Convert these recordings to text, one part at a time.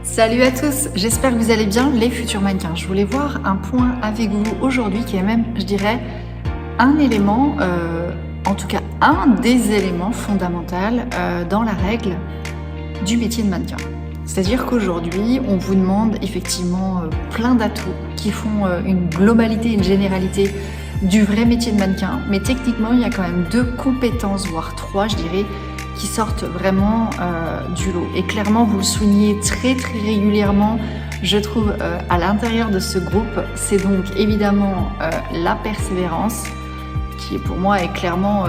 Salut à tous, j'espère que vous allez bien les futurs mannequins. Je voulais voir un point avec vous aujourd'hui qui est même, je dirais, un élément, en tout cas un des éléments fondamentaux dans la règle du métier de mannequin. C'est-à-dire qu'aujourd'hui, on vous demande effectivement plein d'atouts qui font une globalité, une généralité du vrai métier de mannequin. Mais techniquement, il y a quand même 2 compétences, voire 3, je dirais, qui sortent vraiment du lot. Et clairement, vous le soulignez très régulièrement, je trouve, à l'intérieur de ce groupe. C'est donc évidemment la persévérance, qui pour moi est clairement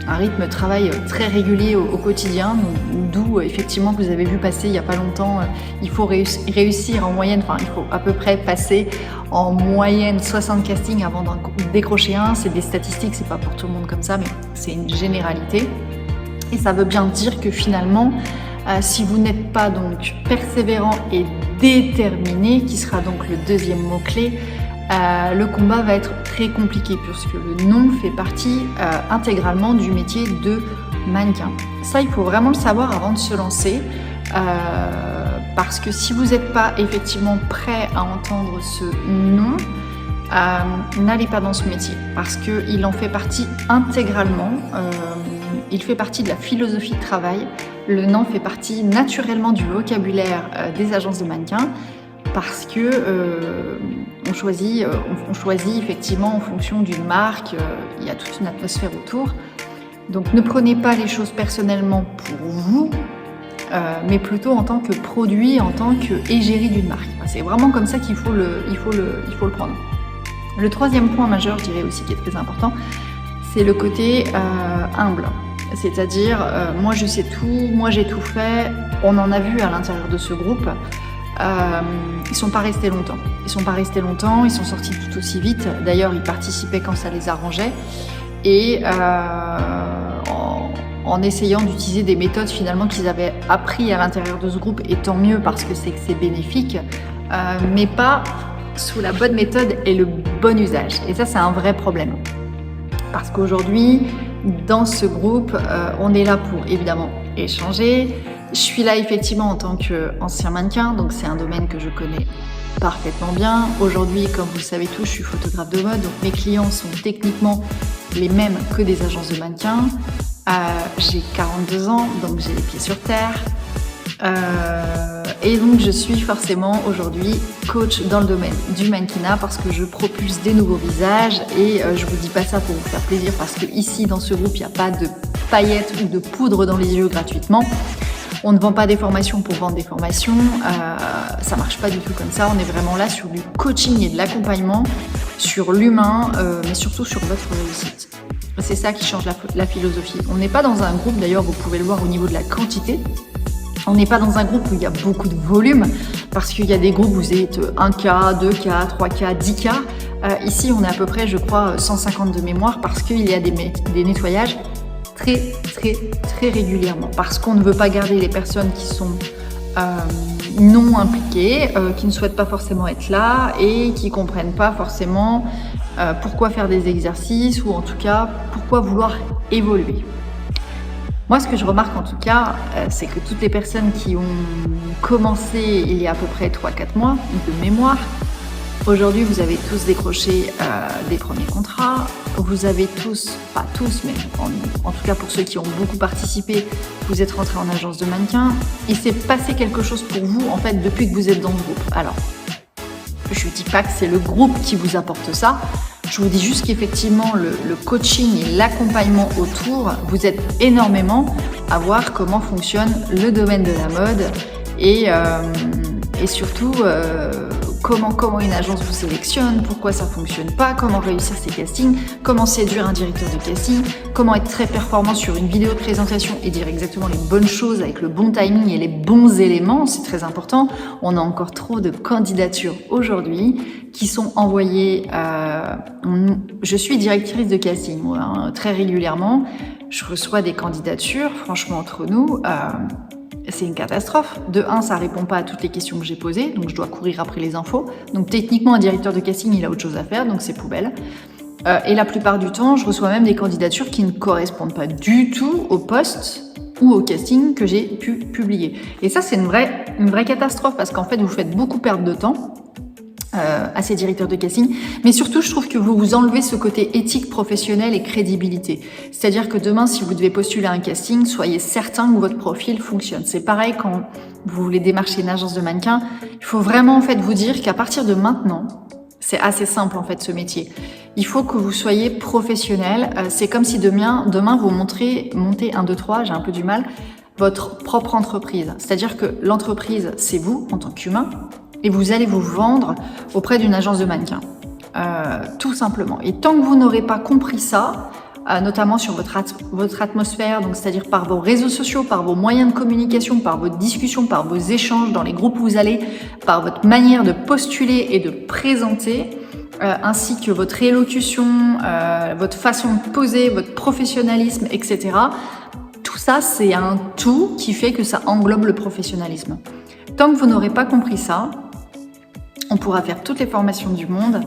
un rythme de travail très régulier au quotidien, d'où effectivement que vous avez vu passer il n'y a pas longtemps, il faut réussir en moyenne, enfin il faut à peu près passer en moyenne 60 castings avant d'en décrocher un. C'est des statistiques, c'est pas pour tout le monde comme ça, mais c'est une généralité. Et ça veut bien dire que finalement, si vous n'êtes pas donc persévérant et déterminé, qui sera donc le deuxième mot-clé, le combat va être très compliqué puisque le nom fait partie intégralement du métier de mannequin. Ça, il faut vraiment le savoir avant de se lancer parce que si vous n'êtes pas effectivement prêt à entendre ce nom, n'allez pas dans ce métier parce qu'il en fait partie intégralement. Il fait partie de la philosophie de travail. Le nom fait partie naturellement du vocabulaire des agences de mannequins parce que on choisit effectivement en fonction d'une marque. Il y a toute une atmosphère autour. Donc ne prenez pas les choses personnellement pour vous, mais plutôt en tant que produit, en tant qu'égérie d'une marque. C'est vraiment comme ça qu'il faut le prendre. Le troisième point majeur, je dirais aussi, qui est très important, c'est le côté humble. C'est-à-dire, moi je sais tout, moi j'ai tout fait. On en a vu à l'intérieur de ce groupe. Ils sont pas restés longtemps. Ils sont sortis tout aussi vite. D'ailleurs, ils participaient quand ça les arrangeait. Et en essayant d'utiliser des méthodes finalement qu'ils avaient appris à l'intérieur de ce groupe, et tant mieux parce que c'est bénéfique, mais pas sous la bonne méthode et le bon usage. Et ça, c'est un vrai problème. Parce qu'aujourd'hui, dans ce groupe, on est là pour évidemment échanger. Je suis là effectivement en tant qu'ancien mannequin, donc c'est un domaine que je connais parfaitement bien. Aujourd'hui, comme vous le savez tous, je suis photographe de mode, donc mes clients sont techniquement les mêmes que des agences de mannequins. J'ai 42 ans, donc j'ai les pieds sur terre. Et donc je suis forcément aujourd'hui coach dans le domaine du mannequinat parce que je propulse des nouveaux visages et je vous dis pas ça pour vous faire plaisir parce que ici dans ce groupe il n'y a pas de paillettes ou de poudre dans les yeux gratuitement. On ne vend pas des formations pour vendre des formations, ça marche pas du tout comme ça. On est vraiment là sur du coaching et de l'accompagnement, sur l'humain, mais surtout sur votre réussite. C'est ça qui change la philosophie. On n'est pas dans un groupe, d'ailleurs vous pouvez le voir au niveau de la quantité. On n'est pas dans un groupe où il y a beaucoup de volume, parce qu'il y a des groupes où vous êtes 1K, 2K, 3K, 10K. Ici, on est à peu près, je crois, 150 de mémoire, parce qu'il y a des nettoyages très régulièrement. Parce qu'on ne veut pas garder les personnes qui sont non impliquées, qui ne souhaitent pas forcément être là et qui ne comprennent pas forcément pourquoi faire des exercices ou en tout cas pourquoi vouloir évoluer. Moi, ce que je remarque en tout cas, c'est que toutes les personnes qui ont commencé il y a à peu près 3-4 mois, de mémoire, aujourd'hui, vous avez tous décroché des premiers contrats. Vous avez tous, pas tous, mais en tout cas pour ceux qui ont beaucoup participé, vous êtes rentrés en agence de mannequin. Il s'est passé quelque chose pour vous, en fait, depuis que vous êtes dans le groupe. Alors, je ne dis pas que c'est le groupe qui vous apporte ça. Je vous dis juste qu'effectivement, le coaching et l'accompagnement autour vous aide énormément à voir comment fonctionne le domaine de la mode et surtout comment une agence vous sélectionne, pourquoi ça fonctionne pas, comment réussir ses castings, comment séduire un directeur de casting, comment être très performant sur une vidéo de présentation et dire exactement les bonnes choses avec le bon timing et les bons éléments, c'est très important. On a encore trop de candidatures aujourd'hui qui sont envoyées. Je suis directrice de casting, moi, hein, très régulièrement. Je reçois des candidatures, franchement entre nous. C'est une catastrophe. De 1, ça répond pas à toutes les questions que j'ai posées, donc je dois courir après les infos. Donc techniquement, un directeur de casting, il a autre chose à faire, donc c'est poubelle. Et la plupart du temps, je reçois même des candidatures qui ne correspondent pas du tout au poste ou au casting que j'ai pu publier. Et ça, c'est une vraie catastrophe parce qu'en fait, vous faites beaucoup perdre de temps à ces directeurs de casting, mais surtout, je trouve que vous vous enlevez ce côté éthique professionnelle et crédibilité. C'est-à-dire que demain, si vous devez postuler à un casting, soyez certain que votre profil fonctionne. C'est pareil quand vous voulez démarcher une agence de mannequins. Il faut vraiment en fait vous dire qu'à partir de maintenant, c'est assez simple en fait ce métier. Il faut que vous soyez professionnel. C'est comme si demain vous montez 1, 2, 3, j'ai un peu du mal, votre propre entreprise. C'est-à-dire que l'entreprise, c'est vous en tant qu'humain, et vous allez vous vendre auprès d'une agence de mannequins, tout simplement. Et tant que vous n'aurez pas compris ça, notamment sur votre atmosphère, donc c'est-à-dire par vos réseaux sociaux, par vos moyens de communication, par vos discussions, par vos échanges dans les groupes où vous allez, par votre manière de postuler et de présenter, ainsi que votre élocution, votre façon de poser, votre professionnalisme, etc. Tout ça, c'est un tout qui fait que ça englobe le professionnalisme. Tant que vous n'aurez pas compris ça, on pourra faire toutes les formations du monde,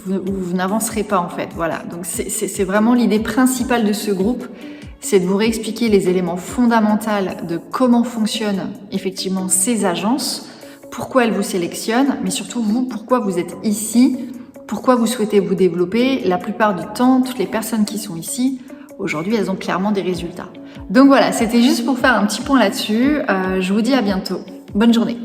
vous n'avancerez pas en fait. Voilà, donc c'est vraiment l'idée principale de ce groupe, c'est de vous réexpliquer les éléments fondamentaux de comment fonctionnent effectivement ces agences, pourquoi elles vous sélectionnent, mais surtout vous, pourquoi vous êtes ici, pourquoi vous souhaitez vous développer. La plupart du temps, toutes les personnes qui sont ici, aujourd'hui, elles ont clairement des résultats. Donc voilà, c'était juste pour faire un petit point là-dessus. Je vous dis à bientôt. Bonne journée.